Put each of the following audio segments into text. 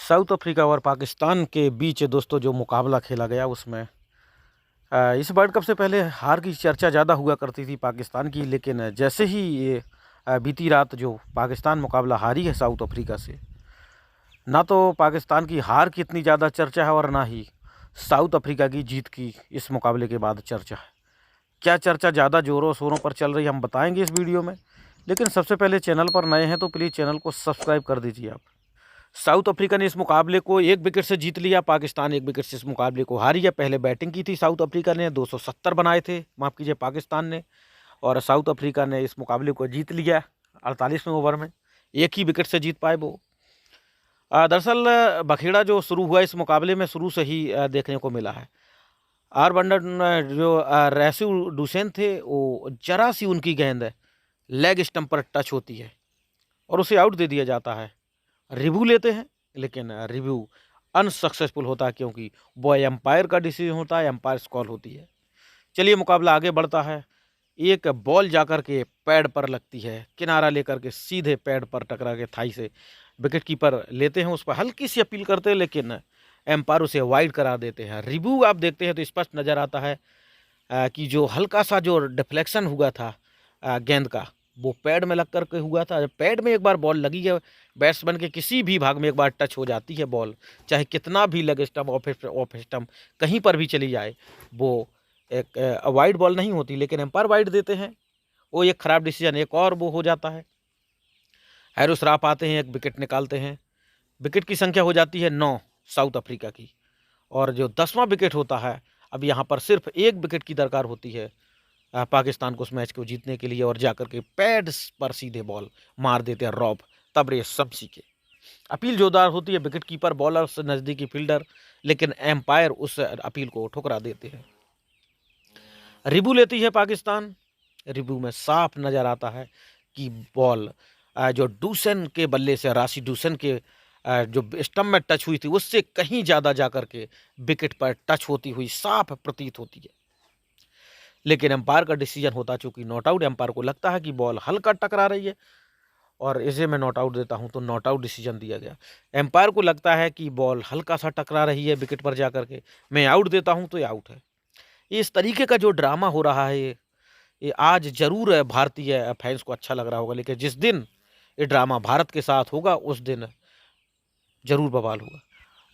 South Africa और पाकिस्तान के बीच दोस्तों जो मुकाबला खेला गया उसमें इस वर्ल्ड कप से पहले हार की चर्चा ज़्यादा हुआ करती थी पाकिस्तान की, लेकिन जैसे ही ये बीती रात जो पाकिस्तान मुकाबला हारी है साउथ अफ्रीका से, ना तो पाकिस्तान की हार की इतनी ज़्यादा चर्चा है और ना ही साउथ अफ्रीका की जीत की इस मुकाबले के बाद चर्चा है। क्या चर्चा ज़्यादा ज़ोरों शोरों पर चल रही है हम बताएंगे इस वीडियो में, लेकिन सबसे पहले चैनल पर नए हैं तो प्लीज़ चैनल को सब्सक्राइब कर दीजिए आप। साउथ अफ्रीका ने इस मुकाबले को 1 विकेट से जीत लिया, पाकिस्तान 1 विकेट से इस मुकाबले को हारी है। पहले बैटिंग की थी साउथ अफ्रीका ने, 270 बनाए थे, माफ़ कीजिए पाकिस्तान ने, और साउथ अफ्रीका ने इस मुकाबले को जीत लिया 48वें ओवर में, 1 ही विकेट से जीत पाए वो। दरअसल बखेड़ा जो शुरू हुआ इस मुकाबले में शुरू से ही देखने को मिला है। आर बंडन जो रेस्यू डुसेन थे, वो जरा सी उनकी गेंद लेग स्टंप पर टच होती है और उसे आउट दे दिया जाता है। रिव्यू लेते हैं, लेकिन रिव्यू अनसक्सेसफुल होता है क्योंकि वो एम्पायर का डिसीजन होता है, एम्पायर्स कॉल होती है। चलिए मुकाबला आगे बढ़ता है। एक बॉल जाकर के पैड पर लगती है, किनारा लेकर के सीधे पैड पर टकरा के थाई से विकेट कीपर लेते हैं, उस पर हल्की सी अपील करते हैं, लेकिन एम्पायर उसे वाइड करा देते हैं। रिव्यू आप देखते हैं तो स्पष्ट नज़र आता है कि जो हल्का सा जो डिफ्लेक्शन हुआ था गेंद का, वो पैड में लग कर के हुआ था। जब पैड में एक बार बॉल लगी है, बैट्समैन के किसी भी भाग में एक बार टच हो जाती है बॉल, चाहे कितना भी लगे स्टम्प ऑफ स्टम्प कहीं पर भी चली जाए, वो एक वाइड बॉल नहीं होती, लेकिन एम्पायर वाइड देते हैं। वो एक ख़राब डिसीजन एक और वो हो जाता है। हैरिस राफ आते हैं, एक विकेट निकालते हैं। विकेट की संख्या हो जाती है 9 साउथ अफ्रीका की, और जो 10वां विकेट होता है, अब यहाँ पर सिर्फ 1 विकेट की दरकार होती है पाकिस्तान को उस मैच को जीतने के लिए, और जाकर के पैड्स पर सीधे बॉल मार देते हैं रॉब तबरेज शम्सी के। अपील जोरदार होती है, विकेट कीपर, बॉलर से नज़दीकी फील्डर, लेकिन एम्पायर उस अपील को ठुकरा देते हैं। रिव्यू लेती है पाकिस्तान। रिव्यू में साफ नज़र आता है कि बॉल जो डूसन के बल्ले से, राशि डूसन के जो स्टम्प में टच हुई थी, उससे कहीं ज़्यादा जाकर के विकेट पर टच होती हुई साफ प्रतीत होती है। लेकिन एम्पायर का डिसीजन होता चूंकि नॉट आउट, एम्पायर को लगता है कि बॉल हल्का टकरा रही है और इसे मैं नॉट आउट देता हूं, तो नॉट आउट डिसीजन दिया गया। एम्पायर को लगता है कि बॉल हल्का सा टकरा रही है विकेट पर जाकर के, मैं आउट देता हूं तो ये आउट है। इस तरीके का जो ड्रामा हो रहा है, ये आज जरूर भारतीय फैंस को अच्छा लग रहा होगा, लेकिन जिस दिन ये ड्रामा भारत के साथ होगा उस दिन जरूर बवाल होगा।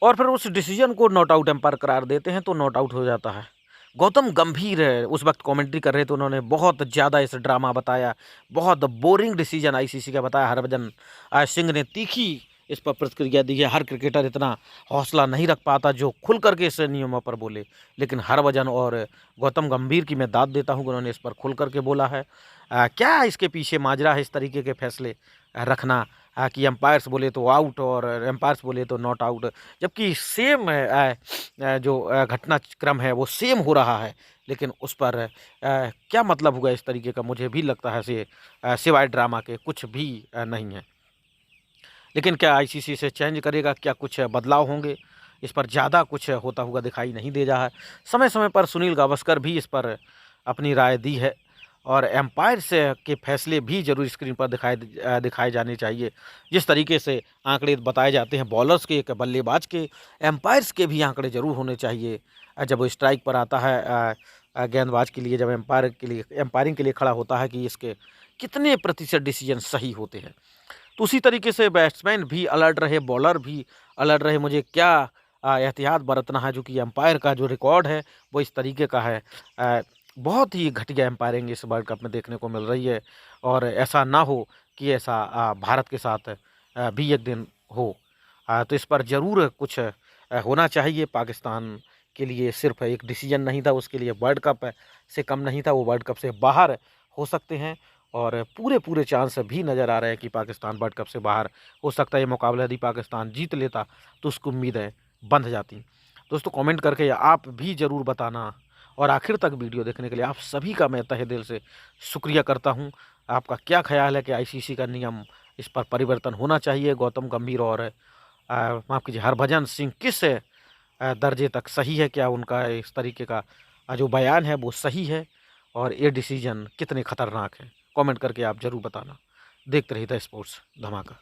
और फिर उस डिसीजन को नॉट आउट एम्पायर करार देते हैं तो नॉट आउट हो जाता है। गौतम गंभीर उस वक्त कमेंट्री कर रहे थे, उन्होंने बहुत ज़्यादा इस ड्रामा बताया, बहुत बोरिंग डिसीजन आईसीसी का बताया। हरभजन सिंह ने तीखी इस पर प्रतिक्रिया दी है। हर क्रिकेटर इतना हौसला नहीं रख पाता जो खुल करके इस नियमों पर बोले, लेकिन हरभजन और गौतम गंभीर की मैं दाद देता हूँ कि उन्होंने इस पर खुल करके बोला है। क्या इसके पीछे माजरा है इस तरीके के फैसले रखना, कि एम्पायर्स बोले तो आउट और एम्पायर्स बोले तो नॉट आउट, जबकि सेम जो घटनाक्रम है वो सेम हो रहा है, लेकिन उस पर क्या मतलब हुआ इस तरीके का, मुझे भी लगता है से सिवाय ड्रामा के कुछ भी नहीं है। लेकिन क्या आईसीसी इसे चेंज करेगा, क्या कुछ बदलाव होंगे, इस पर ज़्यादा कुछ होता हुआ दिखाई नहीं दे रहा है। समय समय पर सुनील गावस्कर भी इस पर अपनी राय दी है, और एम्पायर्स के फैसले भी जरूर स्क्रीन पर दिखाए जाने चाहिए। जिस तरीके से आंकड़े बताए जाते हैं बॉलर्स के, एक बल्लेबाज के, एम्पायर्स के भी आंकड़े जरूर होने चाहिए। जब वो स्ट्राइक पर आता है गेंदबाज के लिए, जब एम्पायरिंग के लिए खड़ा होता है, कि इसके कितने प्रतिशत डिसीजन सही होते हैं। तो उसी तरीके से बैट्समैन भी अलर्ट रहे, बॉलर भी अलर्ट रहे। मुझे क्या एहतियात बरतना है, जो कि एम्पायर का जो रिकॉर्ड है वो इस तरीके का है। बहुत ही घटिया एम्पायरिंग इस वर्ल्ड कप में देखने को मिल रही है, और ऐसा ना हो कि ऐसा भारत के साथ भी एक दिन हो। तो इस पर ज़रूर कुछ होना चाहिए। पाकिस्तान के लिए सिर्फ एक डिसीजन नहीं था, उसके लिए वर्ल्ड कप से कम नहीं था, वो वर्ल्ड कप से बाहर हो सकते हैं, और पूरे चांस भी नज़र आ रहे हैं कि पाकिस्तान वर्ल्ड कप से बाहर हो सकता है। ये मुकाबला यदि पाकिस्तान जीत लेता तो उसकी उम्मीदें बंध जाती। दोस्तों कमेंट करके आप भी ज़रूर बताना, और आखिर तक वीडियो देखने के लिए आप सभी का मैं तहे दिल से शुक्रिया करता हूं। आपका क्या ख्याल है कि आईसीसी का नियम, इस पर परिवर्तन होना चाहिए? गौतम गंभीर और माफ़ कीजिए हरभजन सिंह किस दर्जे तक सही है? क्या उनका इस तरीके का जो बयान है वो सही है, और ये डिसीजन कितने खतरनाक है? कमेंट करके आप ज़रूर बताना। देखते रहिए द स्पोर्ट्स धमाका।